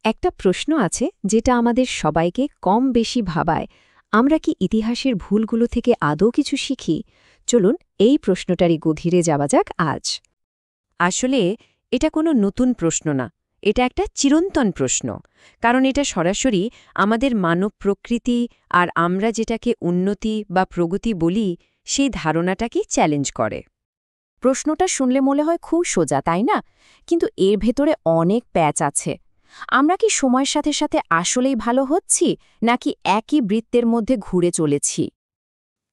একটা প্রশ্ন আছে যেটা আমাদের সবাইকে কম বেশি ভাবায়। আমরা কি ইতিহাসের ভুলগুলো থেকে আদৌ কিছু শিখি? চলুন এই প্রশ্নটারই গভীরে যাওয়া যাক আজ। আসলে এটা কোনো নতুন প্রশ্ন না, এটা একটা চিরন্তন প্রশ্ন। কারণ এটা সরাসরি আমাদের মানব প্রকৃতি আর আমরা যেটাকে উন্নতি বা প্রগতি বলি সেই ধারণাটাকেই চ্যালেঞ্জ করে। প্রশ্নটা শুনলে মনে হয় খুব সোজা, তাই না? কিন্তু এর ভেতরে অনেক প্যাচ আছে। আমরা কি সময়ের সাথে সাথে আসলেই ভালো হচ্ছি, নাকি একই বৃত্তের মধ্যে ঘুরে চলেছি?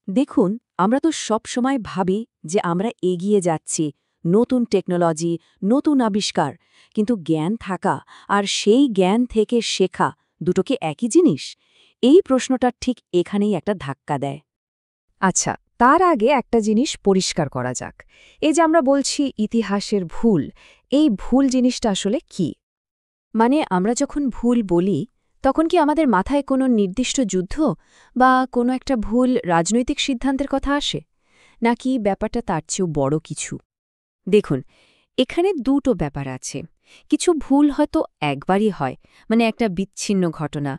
দেখুন, আমরা তো সব সময় ভাবি যে আমরা এগিয়ে যাচ্ছি, নতুন টেকনোলজি, নতুন আবিষ্কার। কিন্তু জ্ঞান থাকা আর সেই জ্ঞান থেকে শেখা দুটো কি একই জিনিস? এই প্রশ্নটা ঠিক এখানেই একটা ধাক্কা দেয়। আচ্ছা, তার আগে একটা জিনিস পরিষ্কার করা যাক। এই যে আমরা বলছি ইতিহাসের ভুল, এই ভুল জিনিসটা আসলে কি? মানে আমরা যখন ভুল বলি তখন কি আমাদের মাথায় কোনো নির্দিষ্ট যুদ্ধ বা কোনো একটা ভুল রাজনৈতিক সিদ্ধান্তের কথা আসে, নাকি ব্যাপারটা তার চেয়েও বড় কিছু? দেখুন, এখানে দুটো ব্যাপার আছে। কিছু ভুল হয়তো একবারই হয়, মানে একটা বিচ্ছিন্ন ঘটনা।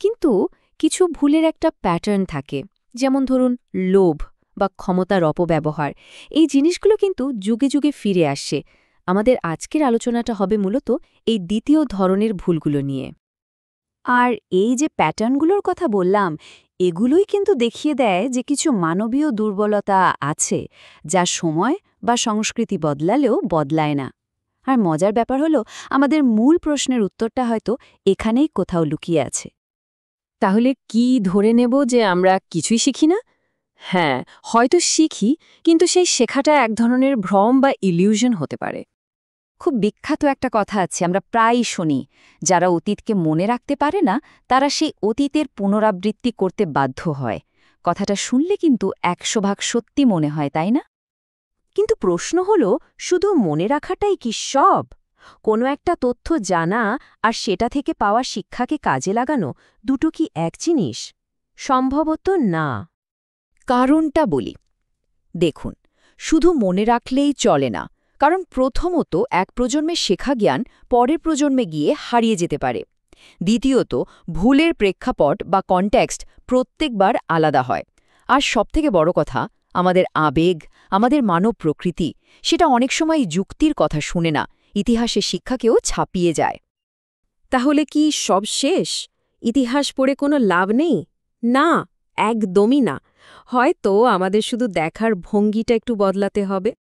কিন্তু কিছু ভুলের একটা প্যাটার্ন থাকে, যেমন ধরুন লোভ বা ক্ষমতার অপব্যবহার। এই জিনিসগুলো কিন্তু যুগে যুগে ফিরে আসে। আমাদের আজকের আলোচনাটা হবে মূলত এই দ্বিতীয় ধরনের ভুলগুলো নিয়ে। আর এই যে প্যাটার্নগুলোর কথা বললাম, এগুলোই কিন্তু দেখিয়ে দেয় যে কিছু মানবীয় দুর্বলতা আছে, যা সময় বা সংস্কৃতি বদলালেও বদলায় না। আর মজার ব্যাপার হলো, আমাদের মূল প্রশ্নের উত্তরটা হয়তো এখানেই কোথাও লুকিয়ে আছে। তাহলে কি ধরে নেব যে আমরা কিছুই শিখি না? হ্যাঁ, হয়তো শিখি, কিন্তু সেই শেখাটা এক ধরনের ভ্রম বা ইলিউশন হতে পারে। খুব বিখ্যাত একটা কথা আছে, আমরা প্রায়ই শুনি, যারা অতীতকে মনে রাখতে পারে না তারা সেই অতীতের পুনরাবৃত্তি করতে বাধ্য হয়। কথাটা শুনলে কিন্তু ১০০ ভাগ সত্যি মনে হয়, তাই না? কিন্তু প্রশ্ন হলো, শুধু মনে রাখাটাই কি সব? কোনো একটা তথ্য জানা আর সেটা থেকে পাওয়া শিক্ষাকে কাজে লাগানো, দুটো কি এক জিনিস? সম্ভবত না। কারণটা বলি। দেখুন, শুধু মনে রাখলেই চলে না। কারণ প্রথমত, এক প্রজন্মে শেখা জ্ঞান পরের প্রজন্মে গিয়ে হারিয়ে যেতে পারে। দ্বিতীয়ত, ভুলের প্রেক্ষাপট বা কনটেক্সট প্রত্যেকবার আলাদা হয়। আর সবথেকে বড় কথা, আমাদের আবেগ, আমাদের মানব প্রকৃতি, সেটা অনেক সময় যুক্তির কথা শুনে না, ইতিহাসের শিক্ষাকেও ছাপিয়ে যায়। তাহলে কি সব শেষ? ইতিহাস পড়ে কোনো লাভ নেই? না, একদমই না। হয়তো আমাদের শুধু দেখার ভঙ্গিটা একটু বদলাতে হবে।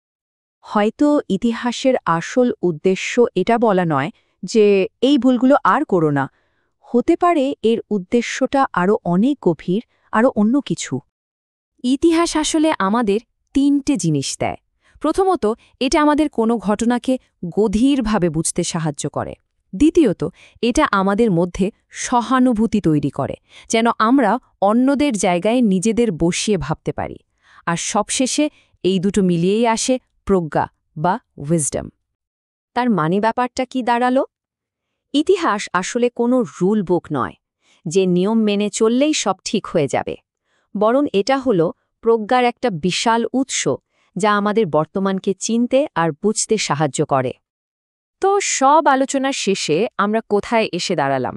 হয়তো ইতিহাসের আসল উদ্দেশ্য এটা বলা নয় যে এই ভুলগুলো আর করো না। হতে পারে এর উদ্দেশ্যটা আরও অনেক গভীর, আরও অন্য কিছু। ইতিহাস আসলে আমাদের তিনটে জিনিস দেয়। প্রথমত, এটা আমাদের কোনো ঘটনাকে গভীরভাবে বুঝতে সাহায্য করে। দ্বিতীয়ত, এটা আমাদের মধ্যে সহানুভূতি তৈরি করে, যেন আমরা অন্যদের জায়গায় নিজেদের বসিয়ে ভাবতে পারি। আর সবশেষে এই দুটো মিলিয়েই আসে প্রজ্ঞা বা উইজডম। তার মানে ব্যাপারটা কি দাঁড়ালো? ইতিহাস আসলে কোনো রুল বুক নয়, যে নিয়ম মেনে চললেই সব ঠিক হয়ে যাবে। বরং এটা হলো প্রজ্ঞার একটা বিশাল উৎস, যা আমাদের বর্তমানকে চিনতে আর বুঝতে সাহায্য করে। তো সব আলোচনার শেষে আমরা কোথায় এসে দাঁড়ালাম?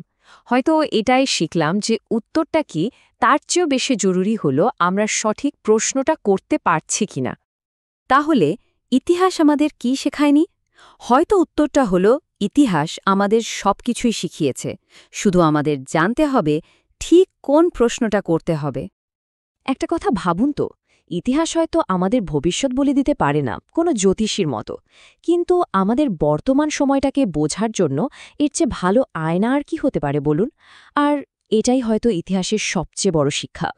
হয়তো এটাই শিখলাম যে উত্তরটা কি, তার চেয়েও বেশি জরুরি হলো আমরা সঠিক প্রশ্নটা করতে পারছি কিনা। তাহলে ইতিহাস আমাদের কি শেখায়নি? হয়তো উত্তরটা হলো, ইতিহাস আমাদের সবকিছুই শিখিয়েছে, শুধু আমাদের জানতে হবে ঠিক কোন প্রশ্নটা করতে হবে। একটা কথা ভাবুন তো, ইতিহাস হয়তো আমাদের ভবিষ্যৎ বলে দিতে পারে না, কোনো জ্যোতিষীর মতো, কিন্তু আমাদের বর্তমান সময়টাকে বোঝার জন্য এর চেয়ে ভালো আয়না আর কি হতে পারে বলুন? আর এটাই হয়তো ইতিহাসের সবচেয়ে বড় শিক্ষা।